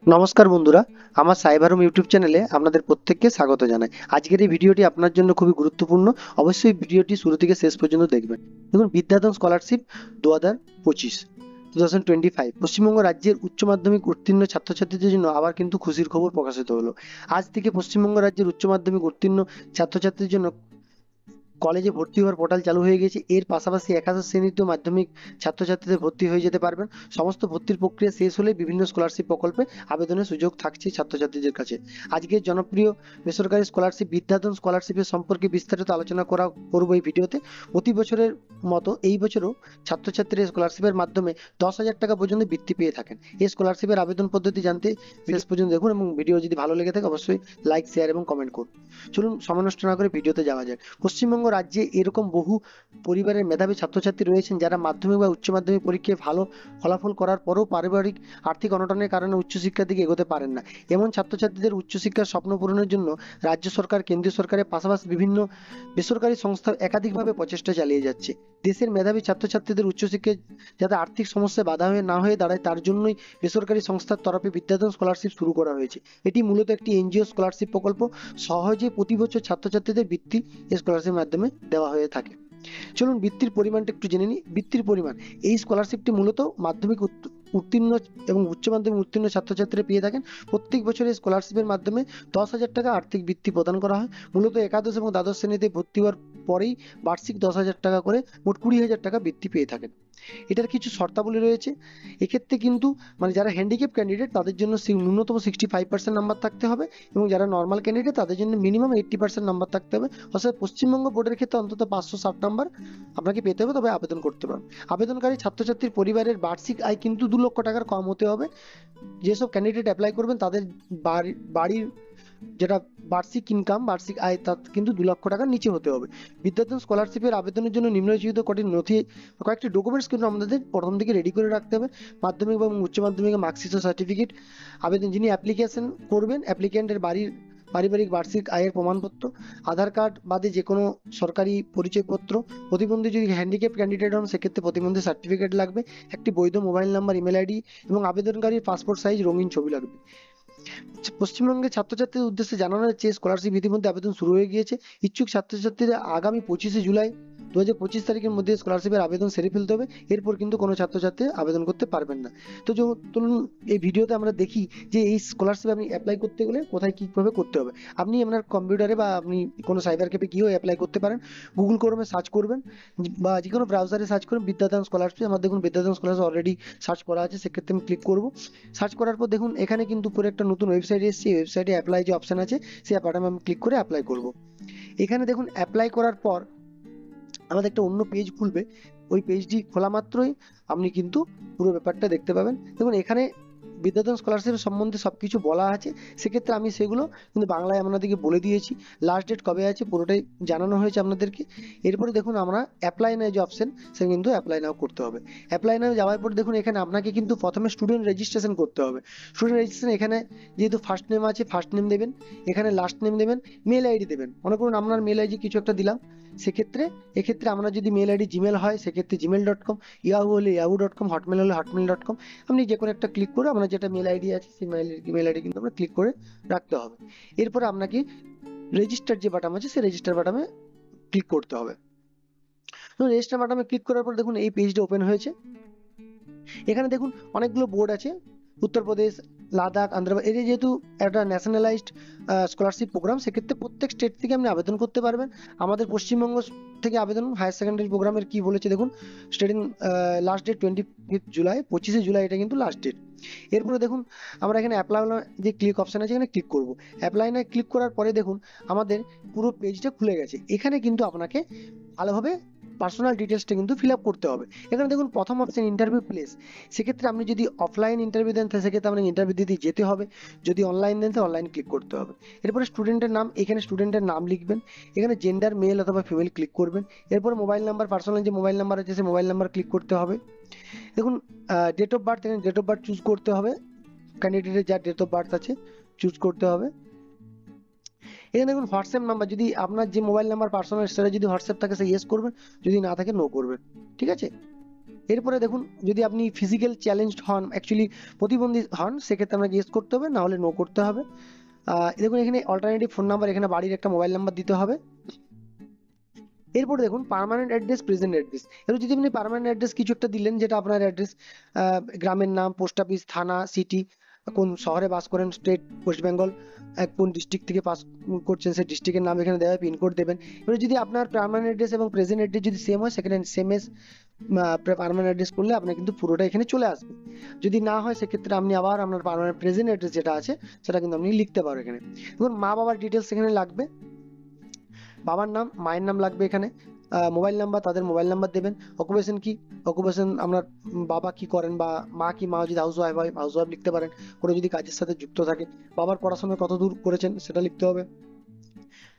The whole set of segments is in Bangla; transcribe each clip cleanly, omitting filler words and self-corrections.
নমস্কার বন্ধুরা, আমার সাইবারুম ইউটিউব চ্যানেলে আপনাদের প্রত্যেককে স্বাগত জানাই। আজকের এই ভিডিওটি আপনার জন্য খুবই গুরুত্বপূর্ণ। অবশ্যই ভিডিওটি শুরু থেকে শেষ পর্যন্ত দেখবেন। দেখুন, বিদ্যাধন স্কলারশিপ 2025 2025 পশ্চিমবঙ্গ রাজ্যের উচ্চ মাধ্যমিক উত্তীর্ণ ছাত্রছাত্রীদের জন্য আবার কিন্তু খুশির খবর প্রকাশিত হলো। আজ থেকে পশ্চিমবঙ্গ রাজ্যের উচ্চ মাধ্যমিক উত্তীর্ণ ছাত্রছাত্রীদের জন্য কলেজে ভর্তি হওয়ার পোর্টাল চালু হয়ে গেছে। এর পাশাপাশি একাদশ শ্রেণীতেও মাধ্যমিক ছাত্রছাত্রীদের ভর্তি হয়ে যেতে পারবেন। সমস্ত ভর্তির প্রক্রিয়া শেষ হলে বিভিন্ন স্কলারশিপ প্রকল্পে আবেদনের সুযোগ থাকছে ছাত্রছাত্রীদের কাছে। আজকের জনপ্রিয় বেসরকারি স্কলারশিপ বিদ্যাধন স্কলারশিপের সম্পর্কে বিস্তারিত আলোচনা করব এই ভিডিওতে। প্রতি বছরের মতো এই বছরও ছাত্রছাত্রীরা স্কলারশিপের মাধ্যমে 10,000 টাকা পর্যন্ত বৃত্তি পেয়ে থাকেন। এই স্কলারশিপের আবেদন পদ্ধতি জানতে শেষ পর্যন্ত দেখুন এবং ভিডিও যদি ভালো লেগে থাকে অবশ্যই লাইক, শেয়ার এবং কমেন্ট করুন। চলুন সময় নষ্ট না করে ভিডিওতে যাওয়া যাক। পশ্চিমবঙ্গ রাজ্যে এরকম বহু পরিবারের মেধাবী ছাত্রছাত্রী রয়েছেন যারা মাধ্যমিক বা উচ্চ মাধ্যমিক পরীক্ষায় ভালো ফলাফল করার পরেও পারিবারিক আর্থিক অনটনের কারণে উচ্চশিক্ষার দিকে এগোতে পারেন না। এমন ছাত্রছাত্রীদের উচ্চশিক্ষার স্বপ্ন পূরণের জন্য রাজ্য সরকার, কেন্দ্রীয় সরকারের পাশাপাশি বিভিন্ন বেসরকারি সংস্থা একাধিকভাবে প্রচেষ্টা চালিয়ে যাচ্ছে। দেশের মেধাবী ছাত্রছাত্রীদের উচ্চশিক্ষায় যাতে আর্থিক সমস্যায় বাধা হয়ে না হয়ে দাঁড়ায় তার জন্যই বেসরকারি সংস্থার তরফে বিদ্যাধন স্কলারশিপ শুরু করা হয়েছে। এটি মূলত একটি এনজিও স্কলারশিপ প্রকল্প। সহজে প্রতি বছর ছাত্রছাত্রীদের বৃত্তি স্কলারশিপের মাধ্যমে দেওয়া হয়ে থাকে। চলুন বৃত্তির পরিমাণটা একটু জেনে নিই। বৃত্তির পরিমাণ, এই স্কলারশিপটি মূলত মাধ্যমিক উত্তীর্ণ এবং উচ্চ মাধ্যমিক উত্তীর্ণ ছাত্রছাত্রীরা পেয়ে থাকেন। প্রত্যেক বছর এই স্কলারশিপের মাধ্যমে 10,000 টাকা আর্থিক বৃত্তি প্রদান করা হয়। মূলত একাদশ এবং দ্বাদশ শ্রেণীতে ভর্তি হওয়ার পরেই বার্ষিক 10,000 টাকা করে মোট 20,000 টাকা বৃত্তি পেয়ে থাকেন। এটার কিছু শর্তাবলী রয়েছে। এক্ষেত্রে কিন্তু যারা হ্যান্ডিক্যাপ ক্যান্ডিডেট তাদের জন্য ন্যূনতম 65% নাম্বার থাকতে হবে এবং যারা নর্মাল ক্যান্ডিডেট তাদের জন্য মিনিমাম 80% নাম্বার থাকতে হবে। অর্থাৎ পশ্চিমবঙ্গ বোর্ডের ক্ষেত্রে অন্তত 560 নাম্বার আপনাকে পেতে হবে, তবে আবেদন করতে পারবেন। আবেদনকারী ছাত্রছাত্রীর পরিবারের বার্ষিক আয় কিন্তু 2 লক্ষ টাকার কম হতে হবে। যেসব ক্যান্ডিডেট অ্যাপ্লাই করবেন তাদের বাড়ির যেটা বার্ষিক ইনকাম, বার্ষিক আয় তা কিন্তু 2 লক্ষ টাকার নিচে হতে হবে। বিদ্যাধন স্কলারশিপের আবেদনের জন্য নিম্নলিখিত কয়েকটি ডকুমেন্টস কিন্তু আমাদের প্রথম থেকে রেডি করে রাখতে হবে। মাধ্যমিক এবং উচ্চ মাধ্যমিকের মার্কশিট ও সার্টিফিকেট, যিনি অ্যাপ্লিকেশন করবেন অ্যাপ্লিক্যান্টের পারিবারিক বার্ষিক আয়ের প্রমাণপত্র, আধার কার্ড বাদে যে কোনো সরকারি পরিচয়পত্র, প্রতিবন্ধী যদি হ্যান্ডিক্যাপ ক্যান্ডিডেট হন সেক্ষেত্রে প্রতিবন্ধী সার্টিফিকেট লাগবে, একটি বৈধ মোবাইল নাম্বার, ইমেল আইডি এবং আবেদনকারীর পাসপোর্ট সাইজ রঙিন ছবি লাগবে। পশ্চিমবঙ্গের ছাত্রছাত্রীদের উদ্দেশ্যে জানানো হচ্ছে স্কলারশিপ ইতিমধ্যে আবেদন শুরু হয়ে গিয়েছে। ইচ্ছুক ছাত্রছাত্রীদের আগামী 25শে জুলাই 2025 তারিখের মধ্যে স্কলারশিপের আবেদন সেরে ফেলতে হবে। এরপর কিন্তু কোনো ছাত্রছাত্রী আবেদন করতে পারবেন না। তো চলুন এই ভিডিওতে আমরা দেখি যে এই স্কলারশিপ আপনি অ্যাপ্লাই করতে গেলে কোথায় কিভাবে করতে হবে। আপনি আপনার কম্পিউটারে বা আপনি কোনো সাইবার ক্যাফে গিয়েও অ্যাপ্লাই করতে পারেন। গুগল ক্রোমে সার্চ করবেন বা যে কোনো ব্রাউজারে সার্চ করুন বিদ্যাধন স্কলারশিপ। আমার দেখুন বিদ্যাধন স্কলারশিপ অলরেডি সার্চ করা আছে, সেক্ষেত্রে আমি ক্লিক করব। সার্চ করার পর দেখুন এখানে কিন্তু পুরো একটা নতুন ওয়েবসাইট এসেছে। এই ওয়েবসাইটে অ্যাপ্লাই যে অপশন আছে সেই বাটনে আমি ক্লিক করে অ্যাপ্লাই করব। এখানে দেখুন অ্যাপ্লাই করার পর আমাদের একটা অন্য পেজ খুলবে। ওই পেজটি খোলা মাত্রই আপনি কিন্তু পুরো ব্যাপারটা দেখতে পাবেন। দেখুন এখানে বিদ্যাধন স্কলারশিপ সম্বন্ধে সবকিছু বলা আছে। সেক্ষেত্রে আমি সেগুলো কিন্তু বাংলায় আপনাদেরকে বলে দিয়েছি। লাস্ট ডেট কবে আছে পুরোটাই জানানো হয়েছে আপনাদেরকে। এরপরে দেখুন আমরা অ্যাপ্লাই নাও যে অপশন, সে কিন্তু অ্যাপ্লাই নাও করতে হবে। অ্যাপ্লাই নাও যাওয়ার পর দেখুন এখানে আপনাকে কিন্তু প্রথমে স্টুডেন্ট রেজিস্ট্রেশন করতে হবে। স্টুডেন্ট রেজিস্ট্রেশন এখানে যেহেতু ফার্স্ট নেম আছে ফার্স্ট নেম দেবেন, এখানে লাস্ট নেম দেবেন, মেল আইডি দেবেন। মনে করুন আপনার মেল আইডি কিছু একটা দিলাম। এক্ষেত্রে আমরা যদি মেল আইডি জিমেল হয় সেক্ষেত্রে gmail.com, ইয়াহু হলে yahoo.com, হটমেল হলে hotmail.com। আপনি যে কোনো একটা ক্লিক করে আপনার যেটা মেল আইডি আছে সেই মেল আইডি কিন্তু আমরা ক্লিক করে রাখতে হবে। এরপরে আপনাকে রেজিস্টার যে বাটন আছে সেই রেজিস্টার বাটনে ক্লিক করতে হবে। তো রেজিস্টার বাটনে ক্লিক করার পর দেখুন এই পেজটা ওপেন হয়েছে। এখানে দেখুন অনেকগুলো বোর্ড আছে, উত্তরপ্রদেশ, লাদাখ, আন্ধ্রপ্রদেশ। এই যেহেতু একটা ন্যাশনালাইজড স্কলারশিপ প্রোগ্রাম, সেক্ষেত্রে প্রত্যেক স্টেট থেকে আপনি আবেদন করতে পারবেন। আমাদের পশ্চিমবঙ্গ থেকে আবেদন হায়ার সেকেন্ডারি প্রোগ্রামের কি বলেছে দেখুন, স্টেটিং লাস্ট ডেট 25 জুলাই, 25শে জুলাই এটা কিন্তু লাস্ট ডেট। এরপরে দেখুন আমরা এখানে অ্যাপ্লাই যে ক্লিক অপশন আছে এখানে ক্লিক করব। অ্যাপ্লাই না ক্লিক করার পরে দেখুন আমাদের পুরো পেজটা খুলে গেছে। এখানে কিন্তু আপনাকে ভালোভাবে পার্সোনাল ডিটেলসটা কিন্তু ফিল আপ করতে হবে। এখানে দেখুন প্রথম অপশন ইন্টারভিউ প্লেস। সেক্ষেত্রে আপনি যদি অফলাইন ইন্টারভিউ দেন সেক্ষেত্রে আপনাকে ইন্টারভিউ দিতে যেতে হবে। যদি অনলাইন দেন তাহলে অনলাইন ক্লিক করতে হবে। এরপরে স্টুডেন্টের নাম, এখানে স্টুডেন্টের নাম লিখবেন। এখানে জেন্ডার মেল অথবা ফিমেল ক্লিক করবেন। এরপর মোবাইল নাম্বার, পার্সোনাল যে মোবাইল নাম্বার আছে সেই মোবাইল নাম্বার ক্লিক করতে হবে। দেখুন ডেট অফ বার্থ, এখানে ডেট অফ বার্থ চুজ করতে হবে। ক্যান্ডিডেটের যা ডেট অফ বার্থ আছে চুজ করতে হবে। এখানে দেখুন হোয়াটসঅ্যাপ নাম্বার, যদি আপনার যে মোবাইল নাম্বার পার্সোনাল সেটা যদি হোয়াটসঅ্যাপ থাকে সে ইয়েস করবেন, যদি না থাকে নো করবেন। ঠিক আছে। এরপরে দেখুন, যদি আপনি ফিজিক্যাল চ্যালেঞ্জড হন, অ্যাকচুয়ালি প্রতিবন্ধী হন, সেক্ষেত্রে আপনাকে ইয়েস করতে হবে, না হলে নো করতে হবে। দেখুন এখানে অল্টারনেটিভ ফোন নাম্বার, এখানে বাড়ির একটা মোবাইল নাম্বার দিতে হবে। এরপরে দেখুন পার্মানেন্ট অ্যাড্রেস, প্রেজেন্ট অ্যাড্রেস। এবার যদি আপনি পার্মানেন্ট অ্যাড্রেস কিছু একটা দিলেন, যেটা আপনার অ্যাড্রেস, গ্রামের নাম, পোস্ট অফিস, থানা, সিটি, কোন শহরে বাস করেন, স্টেট ওয়েস্ট বেঙ্গল, কোন ডিস্ট্রিক্ট থেকে পাস করছেন সেই ডিস্ট্রিক্টের নাম এখানে দেওয়া, পিনকোড দেবেন। এবার যদি আপনার পার্মানেন্ট অ্যাড্রেস এবং প্রেজেন্ট অ্যাড্রেস যদি সেম হয়, সেখানে সেম এস পার্মানেন্ট অ্যাড্রেস করলে আপনার কিন্তু পুরোটা এখানে চলে আসবে। যদি না হয় সেক্ষেত্রে আপনি আবার আপনার পার্মানেন্ট প্রেজেন্ট অ্যাড্রেস যেটা আছে সেটা কিন্তু আপনি লিখতে পারবেন এখানে। দেখুন মা বাবার ডিটেলস এখানে লাগবে, বাবার নাম, মায়ের নাম লাগবে এখানে, মোবাইল নাম্বার, তাদের মোবাইল নাম্বার দেবেন। অকুপেশন কি, অকুপেশন আপনার বাবা কি করেন, বা মা কি, মা যদি হাউস ওয়াইফ হয় হাউস ওয়াইফ লিখতে পারেন, কোনো যদি কাজের সাথে যুক্ত থাকে। বাবার পড়াশোনা কত দূর করেছেন সেটা লিখতে হবে।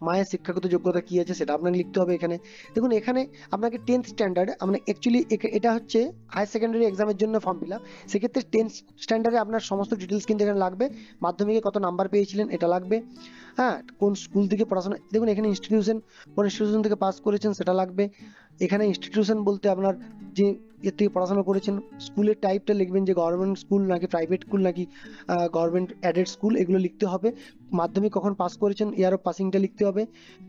মায়ের শিক্ষাগত যোগ্যতা কি আছে সেটা আপনাকে লিখতে হবে এখানে। দেখুন এখানে আপনাকে 10th স্ট্যান্ডার্ড, মানে অ্যাকচুয়ালি এটা হচ্ছে হায়ার সেকেন্ডারি এক্সামের জন্য ফর্ম ফিল আপ, সেক্ষেত্রে 10th স্ট্যান্ডার্ডে আপনার সমস্ত ডিটেলস কিন্তু এখানে লাগবে। মাধ্যমিকে কত নাম্বার পেয়েছিলেন এটা লাগবে, হ্যাঁ, কোন স্কুল থেকে পড়াশোনা, দেখুন এখানে ইনস্টিটিউশন, কোন ইনস্টিটিউশন থেকে পাস করেছেন সেটা লাগবে। এখানে ইনস্টিটিউশন বলতে আপনার যে এর থেকে পড়াশোনা করেছেন, স্কুলের টাইপটা লিখবেন, যে গভর্নমেন্ট স্কুল নাকি প্রাইভেট স্কুল নাকি গভর্নমেন্ট অ্যাডেড স্কুল, এগুলো লিখতে হবে। মাধ্যমিক কখন পাস করেছেন, ইয়ার অফ পাসিংটা লিখতে হবে।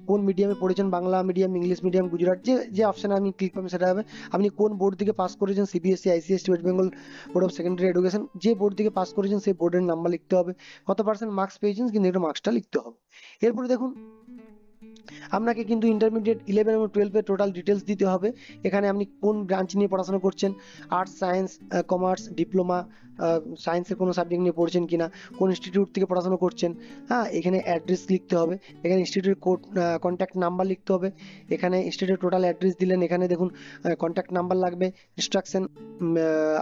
কোন মিডিয়ামে পড়েছেন, Bangla medium, English medium, Gujarat, যে যে অপশানে আপনি ক্লিক পাবেন সেটা হবে। আপনি কোন বোর্ড থেকে পাস করেছেন, CBSE, ICSE, West Bengal board of secondary education, যে বোর্ড থেকে পাস করেছেন সেই বোর্ডের নাম্বার লিখতে হবে। কত পার্সেন্ট মার্কস পেয়েছেন কিন্তু এটা মার্কসটা লিখতে হবে। এরপরে দেখুন আপনাকে কিন্তু ইন্টারমিডিয়েট 11 এবং 12 এর টোটাল ডিটেলস দিতে হবে। এখানে আপনি কোন ব্রাঞ্চ নিয়ে পড়াশোনা করছেন, আর্টস, সায়েন্স, কমার্স, ডিপ্লোমা, সায়েন্সের কোনো সাবজেক্ট নিয়ে পড়ছেন কিনা, কোন ইনস্টিটিউট থেকে পড়াশোনা করছেন, হ্যাঁ, এখানে অ্যাড্রেস লিখতে হবে। এখানে ইনস্টিটিউটের কোড, কন্ট্যাক্ট নাম্বার লিখতে হবে। এখানে ইনস্টিটিউটের টোটাল অ্যাড্রেস দিলেন, এখানে দেখুন কন্ট্যাক্ট নাম্বার লাগবে। ইনস্ট্রাকশন,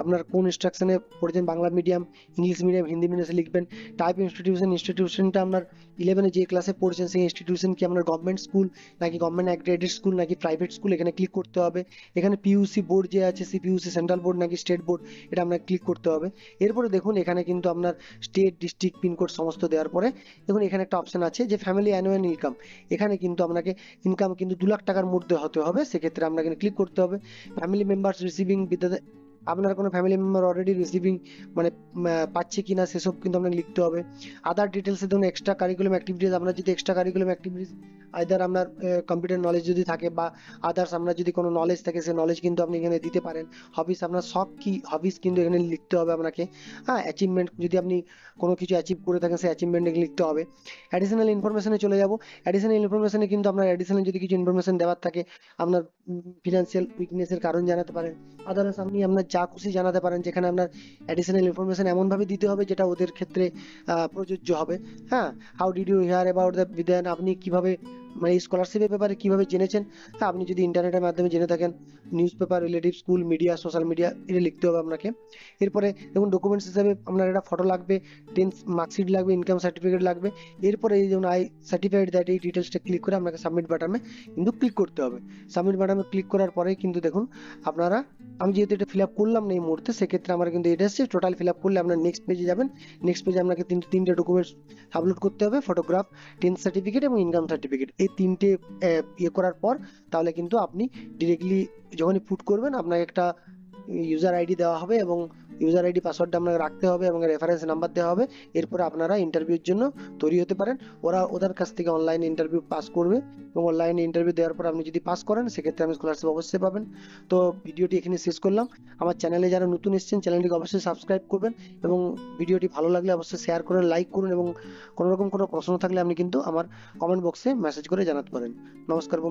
আপনার কোন ইনস্ট্রাকশনে পড়েছেন, Bangla medium, English medium, Hindi মিডিয়ামে লিখবেন। টাইপ ইনস্টিটিউশন, ইনস্টিটিউশনটা আপনার 11-এ যে ক্লাসে পড়ছেন সেই ইনস্টিটিউশন কি আপনার গভর্নমেন্ট স্কুল নাকি গভর্নমেন্ট অ্যাক্রেডিটেড স্কুল নাকি প্রাইভেট স্কুল, এখানে ক্লিক করতে হবে। এখানে পিইউসি বোর্ড যে আছে, সেই পিইউসি সেন্ট্রাল বোর্ড নাকি স্টেট বোর্ড, এটা আপনাকে ক্লিক করতে হবে। এরপরে দেখুন এখানে কিন্তু আপনার স্টেট, ডিস্ট্রিক্ট, পিনকোড সমস্ত দেওয়ার পরে দেখুন এখানে একটা অপশন আছে যে ফ্যামিলি অ্যানুয়াল ইনকাম। এখানে কিন্তু আপনাকে ইনকাম কিন্তু 2 লাখ টাকার মধ্যে হতে হবে, সেক্ষেত্রে আপনাকে ক্লিক করতে হবে। ফ্যামিলি মেম্বার্স রিসিভিং বিদ্যাতে, আপনার কোনো ফ্যামিলি মেম্বার অলরেডি রিসিভিং, মানে পাচ্ছে কিনা সেসব কিন্তু আপনাকে লিখতে হবে। আদার ডিটেলসে ধরুন এক্সট্রা কারিকুলাম অ্যাক্টিভিটিস, আপনার যদি এক্সট্রা কারিকুলাম অ্যাক্টিভিটিস আইদার আপনার কম্পিউটার নলেজ যদি থাকে বা আদার্স আপনার যদি কোনো নলেজ থাকে, সেই নলেজ কিন্তু আপনি এখানে দিতে পারেন। হবিস, আপনার শখ কি, হবিস কিন্তু এখানে লিখতে হবে আপনাকে। হ্যাঁ, অ্যাচিভমেন্ট, যদি আপনি কোনো কিছু অ্যাচিভ করে থাকেন সেই অ্যাচিভমেন্ট লিখতে হবে। অ্যাডিশনাল ইনফরমেশনে চলে যাব। অ্যাডিশনাল ইনফরমেশনে কিন্তু আপনার অ্যাডিশনাল যদি কিছু ইনফরমেশন দেওয়ার থাকে, আপনার ফিনান্সিয়াল উইকনেসের কারণ জানাতে পারেন, আদার্স আপনি আপনার যা খুশি জানাতে পারেন, যেখানে আপনার অ্যাডিশনাল ইনফরমেশন এমনভাবে দিতে হবে যেটা ওদের ক্ষেত্রে প্রযোজ্য হবে। হ্যাঁ, how did you hear about the বিধান, আপনি কিভাবে, মানে স্কলারশিপের ব্যাপারে কিভাবে জেনেছেন। হ্যাঁ, আপনি যদি ইন্টারনেটের মাধ্যমে জেনে থাকেন, news paper, relative, school, media, social media, এটা লিখতে হবে আপনাকে। এরপরে দেখুন ডকুমেন্টস হিসাবে আপনার একটা ফটো লাগবে, 10th মার্কশিট লাগবে, ইনকাম সার্টিফিকেট লাগবে। এরপরে এই যেমন আই সার্টিফাইড দ্যাট, এই ডিটেলসটা ক্লিক করে আপনাকে সাবমিট বাটনে কিন্তু ক্লিক করতে হবে। সাবমিট বাটনে ক্লিক করার পরেই কিন্তু দেখুন আপনারা, আমি যেহেতু এটা ফিল আপ করলাম না এই মুহূর্তে, সেক্ষেত্রে আমার কিন্তু এটা এসছে। টোটাল ফিল আপ করলে আপনার নেক্সট পেজে যাবেন। নেক্সট পেজে আপনাকে তিনটে ডকুমেন্টস আপলোড করতে হবে, ফটোগ্রাফ, 10th সার্টিফিকেট এবং ইনকাম সার্টিফিকেট। এই তিনটে ইয়ে করার পর তাহলে কিন্তু আপনি ডিরেক্টলি যখনই পুট করবেন আপনাকে একটা ইউজার আইডি দেওয়া হবে, এবং ইউজার আইডি পাসওয়ার্ডটা আপনাকে রাখতে হবে এবং রেফারেন্স নাম্বার দেওয়া হবে। এরপরে আপনারা ইন্টারভিউর জন্য তৈরি হতে পারেন। ওদের কাছ থেকে অনলাইনে ইন্টারভিউ পাস করবে, এবং অনলাইনে ইন্টারভিউ দেওয়ার পর আপনি যদি পাস করেন সেক্ষেত্রে আপনি স্কলারশিপ অবশ্যই পাবেন। তো ভিডিওটি এখানে শেষ করলাম। আমার চ্যানেলে যারা নতুন এসেছেন চ্যানেলটিকে অবশ্যই সাবস্ক্রাইব করবেন, এবং ভিডিওটি ভালো লাগলে অবশ্যই শেয়ার করুন, লাইক করুন, এবং কোনো রকম কোনো প্রশ্ন থাকলে আপনি কিন্তু আমার কমেন্ট বক্সে মেসেজ করে জানাতে পারেন। নমস্কার বন্ধু।